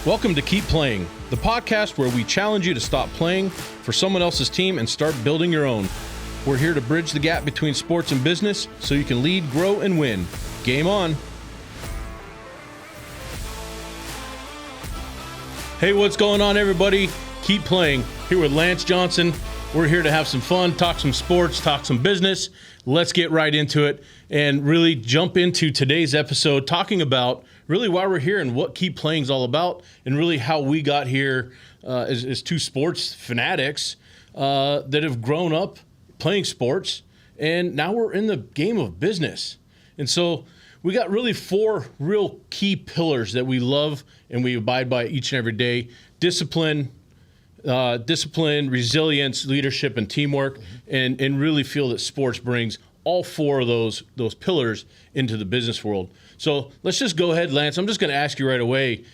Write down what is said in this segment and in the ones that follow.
Welcome to Keep Playing, the podcast where we challenge you to stop playing for someone else's team and start building your own. We're here to bridge the gap between sports and business so you can lead, grow, and win. Game on. Hey, what's going on, everybody? Keep Playing. Here with Lance Johnson. We're here to have some fun, talk some sports, talk some business. Let's get right into it and really jump into today's episode talking about really why we're here and what Keep Playing is all about, and really how we got here as two sports fanatics that have grown up playing sports, and now we're in the game of business. And so we got really four real key pillars that we love and we abide by each and every day: discipline, resilience, leadership, and teamwork, and really feel that sports brings all four of those pillars into the business world. So let's just go ahead, Lance. I'm just going to ask you right away,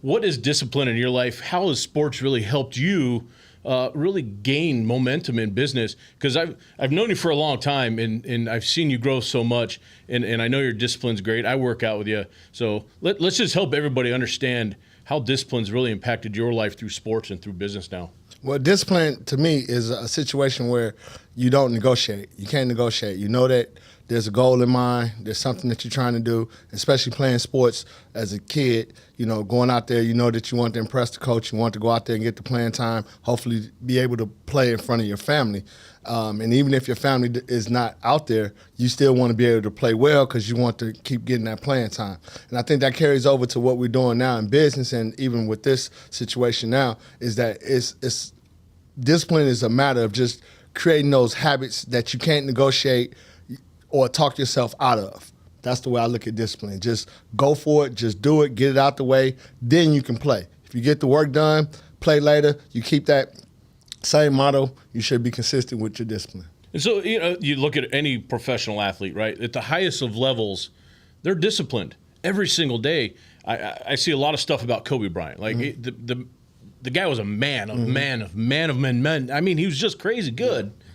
what is discipline in your life? How has sports really helped you really gain momentum in business? Because I've known you for a long time, and I've seen you grow so much, and I know your discipline's great. I work out with you. So let's just help everybody understand how discipline's really impacted your life through sports and through business now. Well, discipline to me is a situation where you don't negotiate. You can't negotiate. You know that there's a goal in mind. There's something that you're trying to do, especially playing sports as a kid. Going out there, you know that you want to impress the coach. You want to go out there and get the playing time, hopefully be able to play in front of your family. And even if your family is not out there, you still want to be able to play well because you want to keep getting that playing time. And I think that carries over to what we're doing now in business, and even with this situation now, is that it's discipline is a matter of just creating those habits that you can't negotiate or talk yourself out of. That's the way I look at discipline. Just go for it, just do it, get it out the way, then you can play. If you get the work done, play later, you keep that same motto, you should be consistent with your discipline. And so, you look at any professional athlete, right? At the highest of levels, they're disciplined every single day. I see a lot of stuff about Kobe Bryant. Like the guy was a man of men. I mean, he was just crazy good. Yeah.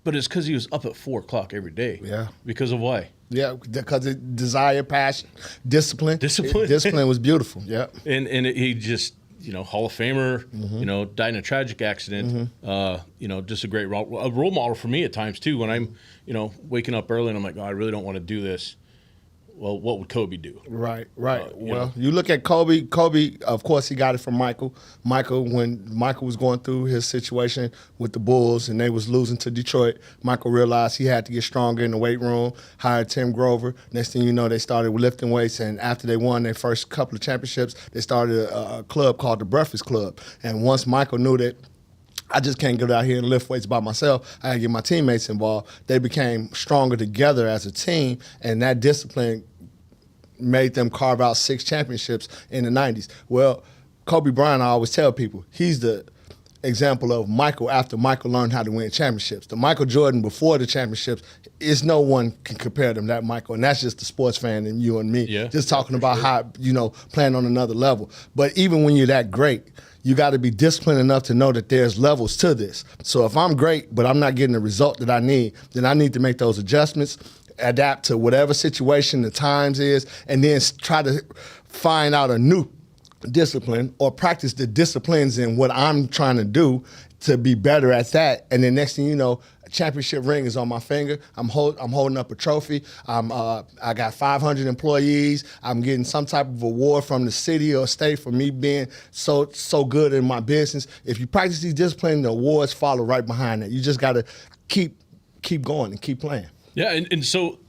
But it's because he was up at 4 o'clock every day. Yeah. Because of why? Yeah, because of desire, passion, discipline. Discipline was beautiful, yeah. And he just, Hall of Famer, died in a tragic accident. Just a great role model for me at times, too, when I'm, waking up early and I'm like, I really don't want to do this. Well, what would Kobe do? Right. You look at Kobe. Kobe, of course, he got it from Michael. When Michael was going through his situation with the Bulls and they was losing to Detroit, Michael realized he had to get stronger in the weight room, hired Tim Grover. Next thing you know, they started lifting weights, and after they won their first couple of championships, they started a club called the Breakfast Club. And once Michael knew that I just can't get out here and lift weights by myself, I got to get my teammates involved, they became stronger together as a team, and that discipline made them carve out 6 championships in the 90s. Well, Kobe Bryant, I always tell people, he's the example of Michael after Michael learned how to win championships. The Michael Jordan before the championships, no one can compare them that Michael, and that's just the sports fan in you and me, just talking about how, playing on another level. But even when you're that great, you got to be disciplined enough to know that there's levels to this. So if I'm great, but I'm not getting the result that I need, then I need to make those adjustments, adapt to whatever situation the times is, and then try to find out a new discipline or practice the disciplines in what I'm trying to do to be better at that. And then next thing you know, a championship ring is on my finger. I'm holding up a trophy. I got 500 employees. I'm getting some type of award from the city or state for me being so good in my business. If you practice these disciplines, the awards follow right behind that. You just got to keep going and keep playing. Yeah, and so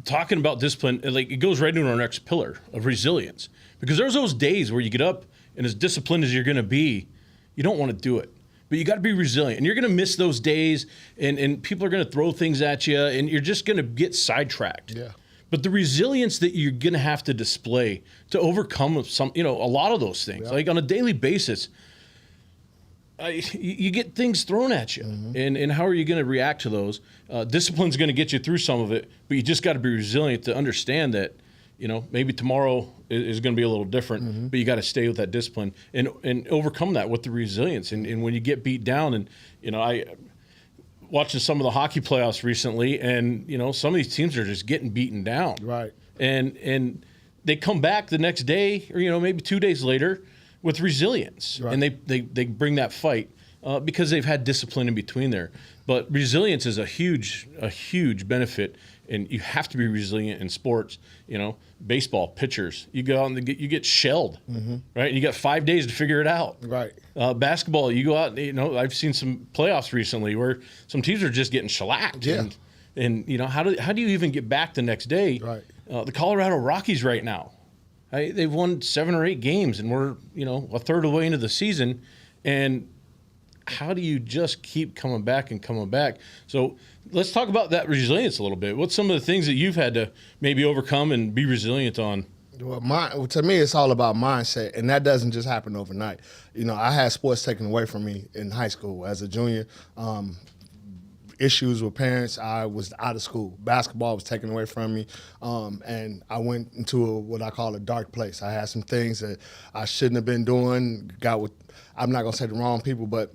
talking about discipline, it goes right into our next pillar of resilience. Because there's those days where you get up, and as disciplined as you're going to be, you don't want to do it. But you got to be resilient. And you're going to miss those days, and people are going to throw things at you, and you're just going to get sidetracked. Yeah. But the resilience that you're going to have to display to overcome a lot of those things, like on a daily basis, you get things thrown at you, and how are you going to react to those? Discipline's going to get you through some of it, but you just got to be resilient to understand that, maybe tomorrow is going to be a little different, but you got to stay with that discipline and overcome that with the resilience. And when you get beat down, and I watching some of the hockey playoffs recently, and some of these teams are just getting beaten down, right? And they come back the next day, or maybe 2 days later, with resilience, Right. and they bring that fight because they've had discipline in between there. But resilience is a huge benefit, and you have to be resilient in sports. Baseball pitchers, you go out and you get shelled, right? And you got 5 days to figure it out. Right. Basketball, you go out. I've seen some playoffs recently where some teams are just getting shellacked. Yeah. And how do you even get back the next day? Right. The Colorado Rockies right now, they've won 7 or 8 games, and we're a third of the way into the season, and how do you just keep coming back and coming back? So let's talk about that resilience a little bit. What's some of the things that you've had to maybe overcome and be resilient on? Well, to me, it's all about mindset, and that doesn't just happen overnight. I had sports taken away from me in high school as a junior. Issues with parents. I was out of school. Basketball was taken away from me, and I went into what I call a dark place. I had some things that I shouldn't have been doing. I'm not gonna say the wrong people, but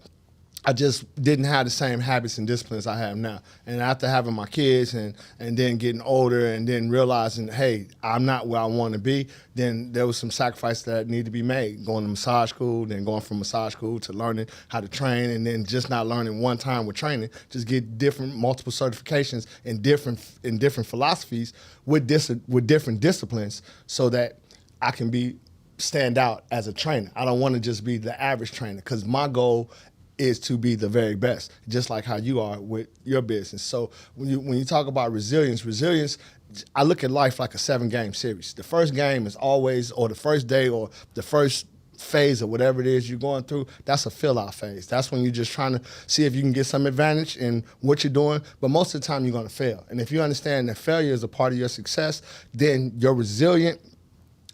I just didn't have the same habits and disciplines I have now. And after having my kids and then getting older and then realizing, hey, I'm not where I want to be, then there was some sacrifice that needed to be made. Going to massage school, then going from massage school to learning how to train, and then just not learning one time with training, just get multiple certifications in different philosophies with different disciplines so that I can stand out as a trainer. I don't want to just be the average trainer, because my goal is to be the very best, just like how you are with your business. So when you talk about resilience, I look at life like a 7-game series. The first game is always, or the first day, or the first phase of whatever it is you're going through, that's a fill-out phase. That's when you're just trying to see if you can get some advantage in what you're doing, but most of the time you're going to fail. And if you understand that failure is a part of your success, then your resilient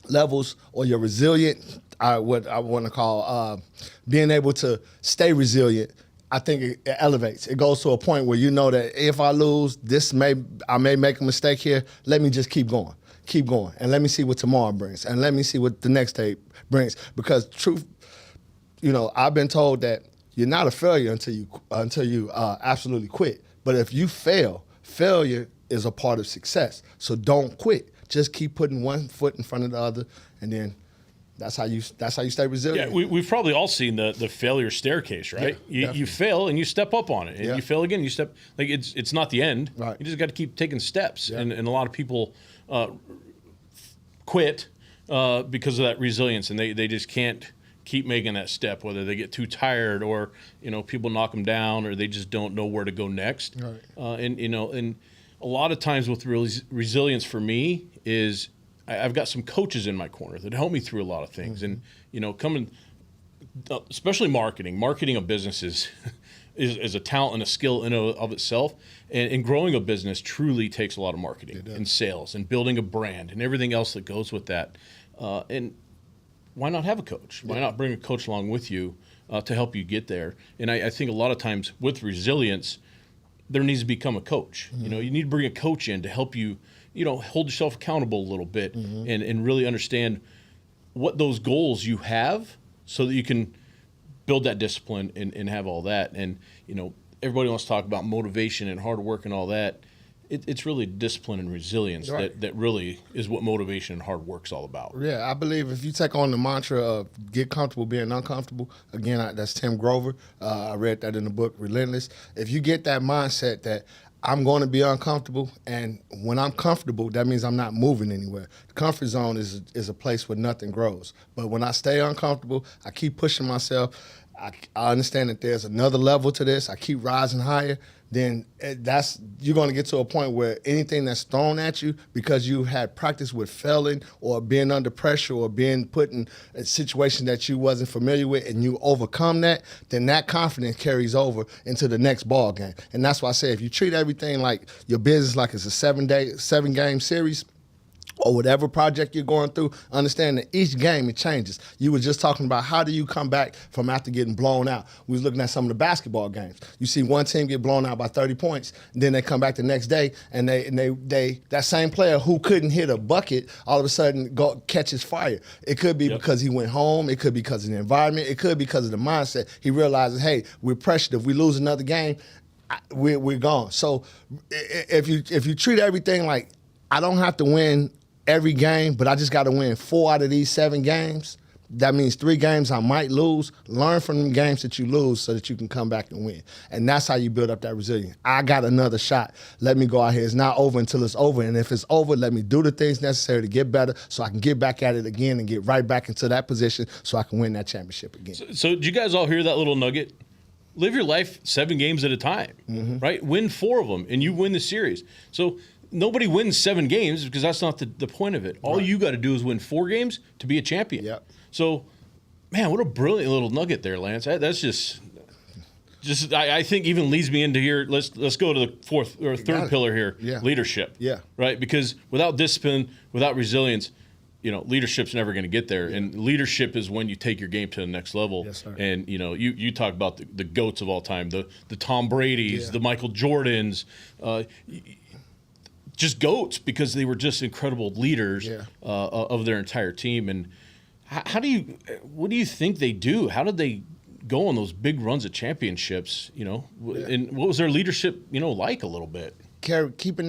levels, or your resilient, what I want to call being able to stay resilient, I think it elevates. It goes to a point where you know that if I lose, I may make a mistake here. Let me just keep going, and let me see what tomorrow brings, and let me see what the next day brings. Because truth, I've been told that you're not a failure until you absolutely quit. But if you failure is a part of success. So don't quit. Just keep putting one foot in front of the other, and then that's how you stay resilient. Yeah, we've probably all seen the failure staircase, right? Yeah, you fail and you step up on it, and you fail again. You step, like it's not the end. Right. You just got to keep taking steps, Yeah. and a lot of people quit because of that resilience, and they just can't keep making that step. Whether they get too tired, or people knock them down, or they just don't know where to go next. Right. And a lot of times with resilience for me is I've got some coaches in my corner that help me through a lot of things. And, especially marketing a business is a talent and a skill in and of itself. And growing a business truly takes a lot of marketing and sales and building a brand and everything else that goes with that. And why not have a coach? Why not bring a coach along with you to help you get there? And I think a lot of times with resilience, there needs to become a coach. You need to bring a coach in to help you, hold yourself accountable a little bit, and really understand what those goals you have, so that you can build that discipline and have all that. And, everybody wants to talk about motivation and hard work and all that. It's really discipline and resilience that really is what motivation and hard work's all about. Yeah, I believe if you take on the mantra of get comfortable being uncomfortable, again, that's Tim Grover. I read that in the book, Relentless. If you get that mindset that I'm going to be uncomfortable, and when I'm comfortable, that means I'm not moving anywhere. The comfort zone is a place where nothing grows. But when I stay uncomfortable, I keep pushing myself. I understand that there's another level to this. I keep rising higher. Then you're going to get to a point where anything that's thrown at you, because you had practice with failing or being under pressure or being put in a situation that you wasn't familiar with, and you overcome that, then that confidence carries over into the next ball game. And that's why I say, if you treat everything like your business like it's a 7-game series, or whatever project you're going through, understand that each game, it changes. You were just talking about how do you come back from after getting blown out. We was looking at some of the basketball games. You see one team get blown out by 30 points, and then they come back the next day, and they that same player who couldn't hit a bucket all of a sudden catches fire. It could be because he went home. It could be because of the environment. It could be because of the mindset. He realizes, hey, we're pressured. If we lose another game, we're gone. So if you treat everything like, I don't have to win every game, but I just got to win 4 out of these 7 games, That means 3 games I might lose. Learn from the games that you lose so that you can come back and win. And that's how you build up that resilience. I got another shot. Let me go out here. It's not over until it's over. And if it's over, let me do the things necessary to get better so I can get back at it again and get right back into that position so I can win that championship again. So did you guys all hear that little nugget? Live your life 7 games at a time, right? Win 4 of them, and you win the series. So nobody wins 7 games because that's not the point of it. All you got to do is win 4 games to be a champion. Yep. So, man, what a brilliant little nugget there, Lance. That's just I think even leads me into here. Let's go to the third pillar here. Yeah. Leadership. Yeah. Right? Because without discipline, without resilience, leadership's never going to get there. Yeah. And leadership is when you take your game to the next level. Yes, sir. And, you talk about the GOATs of all time, the Tom Bradys, the Michael Jordans, just GOATs because they were just incredible leaders of their entire team. And what do you think they do? How did they go on those big runs at championships, and what was their leadership, like a little bit? Keeping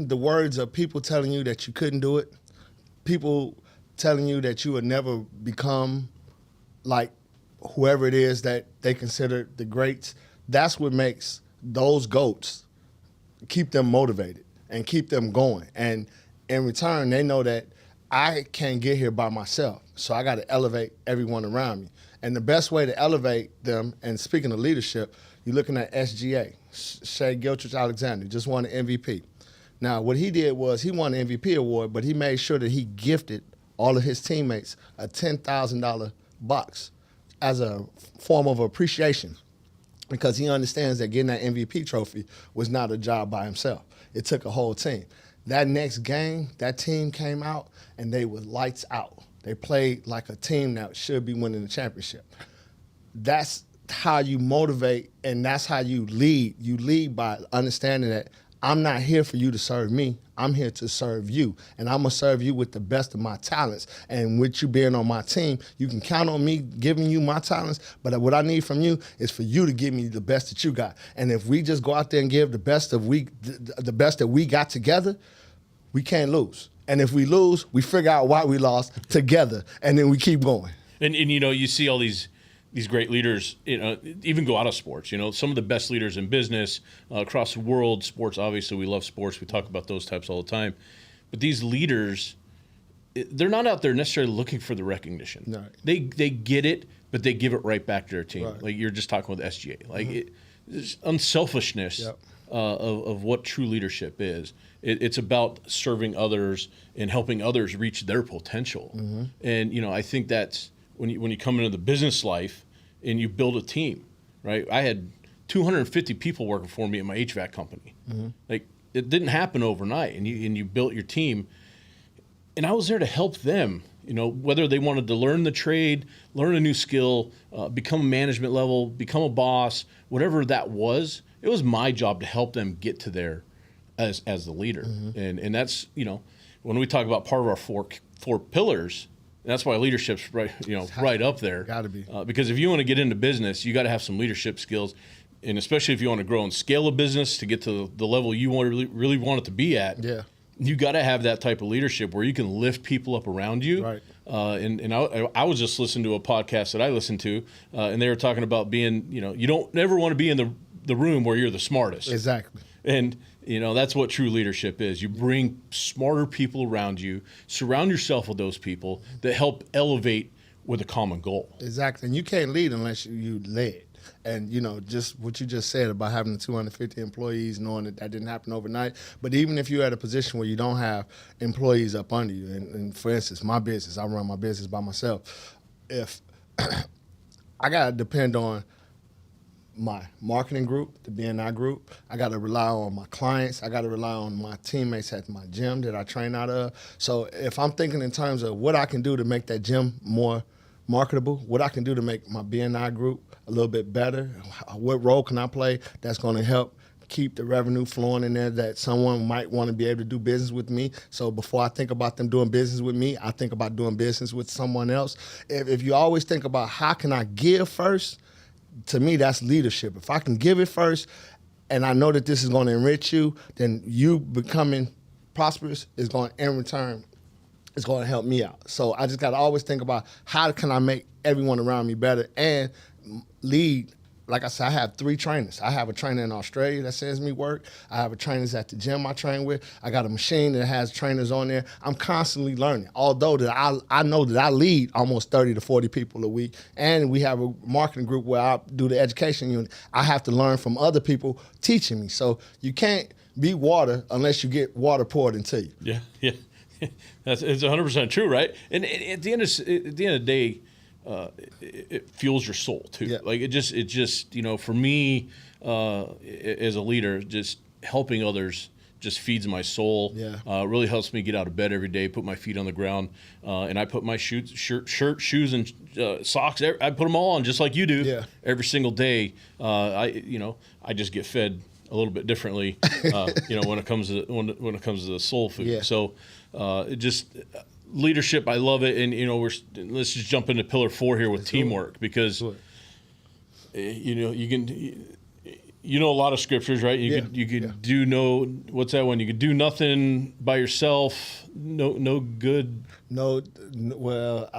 the words of people telling you that you couldn't do it, people telling you that you would never become like whoever it is that they consider the greats, that's what makes those GOATs keep them motivated and keep them going. And in return, they know that I can't get here by myself, so I got to elevate everyone around me. And the best way to elevate them, and speaking of leadership, you're looking at SGA, Shea Gilgeous-Alexander, just won the MVP. Now, what he did was he won the MVP award, but he made sure that he gifted all of his teammates a $10,000 box as a form of appreciation because he understands that getting that MVP trophy was not a job by himself. It took a whole team. That next game, that team came out, and they were lights out. They played like a team that should be winning the championship. That's how you motivate, and that's how you lead. You lead by understanding that I'm not here for you to serve me. I'm here to serve you, and I'm going to serve you with the best of my talents. And with you being on my team, you can count on me giving you my talents, but what I need from you is for you to give me the best that you got. And if we just go out there and give the best that we got together, we can't lose. And if we lose, we figure out why we lost together, and then we keep going. And you see all these great leaders, even go out of sports. Some of the best leaders in business across the world. Sports, obviously, we love sports. We talk about those types all the time. But these leaders, they're not out there necessarily looking for the recognition. No. They get it, but they give it right back to their team. Right. Like you're just talking with SGA. Like it's unselfishness of what true leadership is. It's about serving others and helping others reach their potential. And I think that's when you come into the business life and you build a team, right? I had 250 people working for me at my HVAC company. Like it didn't happen overnight, and you built your team. And I was there to help them, whether they wanted to learn the trade, learn a new skill, become a management level, become a boss, whatever that was. It was my job to help them get to there as the leader. And that's, when we talk about part of our four pillars, that's why leadership's right up there. Got to be. Because if you want to get into business, you got to have some leadership skills, and especially if you want to grow and scale a business to get to the level you really want it to be at. Yeah. You got to have that type of leadership where you can lift people up around you. Right. And I was just listening to a podcast that I listened to, and they were talking about being, you don't never want to be in the room where you're the smartest. Exactly. And that's what true leadership is. You bring smarter people around you, surround yourself with those people that help elevate with a common goal. Exactly. And you can't lead unless you led. And, just what you just said about having the 250 employees, knowing that didn't happen overnight. But even if you're at a position where you don't have employees up under you, and for instance, my business, I run my business by myself. If I got to depend on my marketing group, the BNI group. I got to rely on my clients. I got to rely on my teammates at my gym that I train out of. So if I'm thinking in terms of what I can do to make that gym more marketable, what I can do to make my BNI group a little bit better, what role can I play that's going to help keep the revenue flowing in there that someone might want to be able to do business with me. So before I think about them doing business with me, I think about doing business with someone else. If you always think about how can I give first, to me, that's leadership. If I can give it first and I know that this is going to enrich you, then you becoming prosperous is going to, in return, it's going to help me out. So I just got to always think about how can I make everyone around me better and lead. Like I said, I have 3 trainers. I have a trainer in Australia that sends me work. I have a trainers at the gym I train with. I got a machine that has trainers on there. I'm constantly learning. Although that I know that I lead almost 30 to 40 people a week, and we have a marketing group where I do the education unit. I have to learn from other people teaching me. So you can't be water unless you get water poured into you. Yeah. It's 100% true, right? And at the end of the day, it fuels your soul too. Yeah. Like it just for me as a leader, just helping others just feeds my soul. Yeah. Really helps me get out of bed every day, put my feet on the ground, and I put my shirt, shoes, and socks. I put them all on just like you do. Yeah. Every single day. I just get fed a little bit differently. When it comes to the soul food. Yeah. So leadership, I love it, and let's just jump into pillar 4 here with teamwork, because you can a lot of scriptures, right? You could do what's that one? You could do nothing by yourself, no good. Well,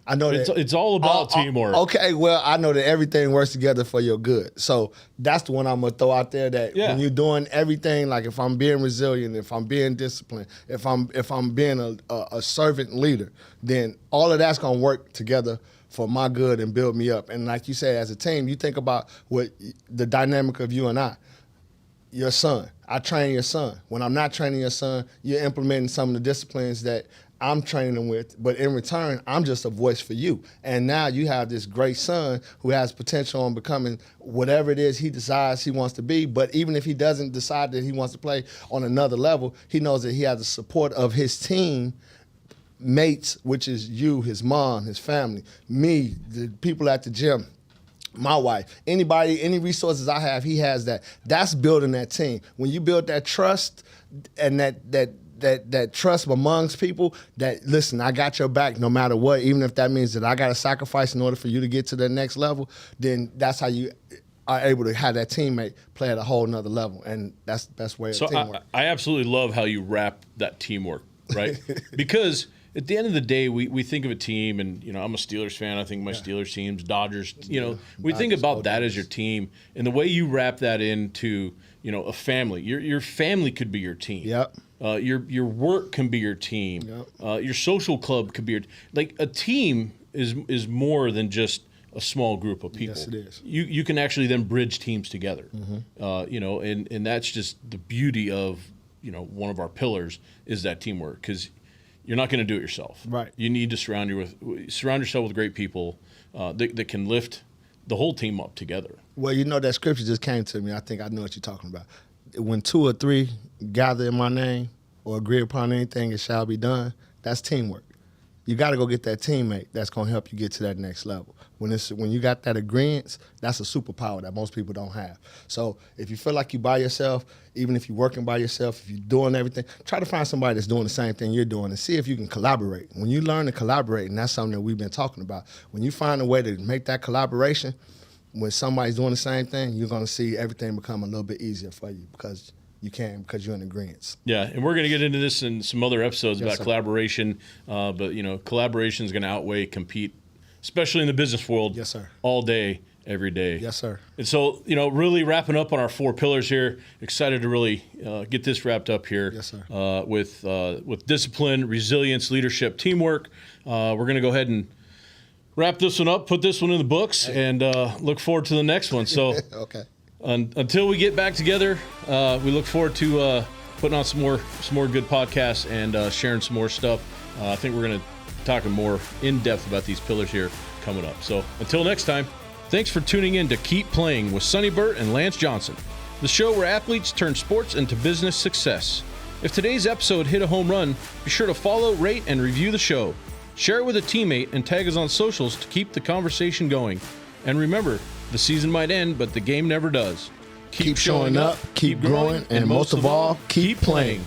I know that it's all about teamwork. Okay, well, I know that everything works together for your good. So that's the one I'm gonna throw out there. That when you're doing everything, like if I'm being resilient, if I'm being disciplined, if I'm being a servant leader, then all of that's gonna work together for my good and build me up. And like you said, as a team, you think about what the dynamic of you and I. Your son, I train your son. When I'm not training your son, you're implementing some of the disciplines that I'm training them with, but in return, I'm just a voice for you. And now you have this great son who has potential on becoming whatever it is he decides he wants to be. But even if he doesn't decide that he wants to play on another level, he knows that he has the support of his team mates, which is you, his mom, his family, me, the people at the gym, my wife, anybody, any resources I have, he has that. That's building that team. When you build that trust and that trust amongst people, that listen, I got your back no matter what, even if that means that I got to sacrifice in order for you to get to the next level, then that's how you are able to have that teammate play at a whole nother level. And that's the best way of teamwork. I absolutely love how you wrap that teamwork, right? Because at the end of the day, we think of a team, and I'm a Steelers fan. I think my Steelers teams, Dodgers. We think about that as your team, and the way you wrap that into a family. Your family could be your team. Yep. Your work can be your team. Yep. Your social club could be like a team is more than just a small group of people. Yes, it is. You can actually then bridge teams together. Mm-hmm. And that's just the beauty of one of our pillars is that teamwork, because you're not going to do it yourself. Right. You need to surround yourself with great people that can lift the whole team up together. Well, that scripture just came to me. I think I know what you're talking about. When 2 or 3 gather in my name or agree upon anything, it shall be done. That's teamwork. You got to go get that teammate that's going to help you get to that next level. When you got that agreement, that's a superpower that most people don't have. So if you feel like you're by yourself, even if you're working by yourself, if you're doing everything, try to find somebody that's doing the same thing you're doing and see if you can collaborate. When you learn to collaborate, and that's something that we've been talking about, when you find a way to make that collaboration, when somebody's doing the same thing, you're going to see everything become a little bit easier for you because you're in agreement. Yeah, and we're going to get into this in some other episodes about collaboration, but collaboration is going to outweigh compete, especially in the business world. Yes, sir. All day, every day. Yes, sir. And so, really wrapping up on our 4 pillars here. Excited to really get this wrapped up here. Yes, sir. With discipline, resilience, leadership, teamwork. We're going to go ahead and wrap this one up, put this one in the books, and look forward to the next one. So, okay. Until we get back together, we look forward to putting on some more good podcasts and sharing some more stuff. I think we're going to talk more in depth about these pillars here coming up. So until next time, thanks for tuning in to Keep Playing with Sonny Bert and Lance Johnson, the show where athletes turn sports into business success. If today's episode hit a home run, be sure to follow, rate, and review the show. Share it with a teammate and tag us on socials to keep the conversation going. And remember, the season might end, but the game never does. Keep showing up, keep growing, and most of all, keep playing.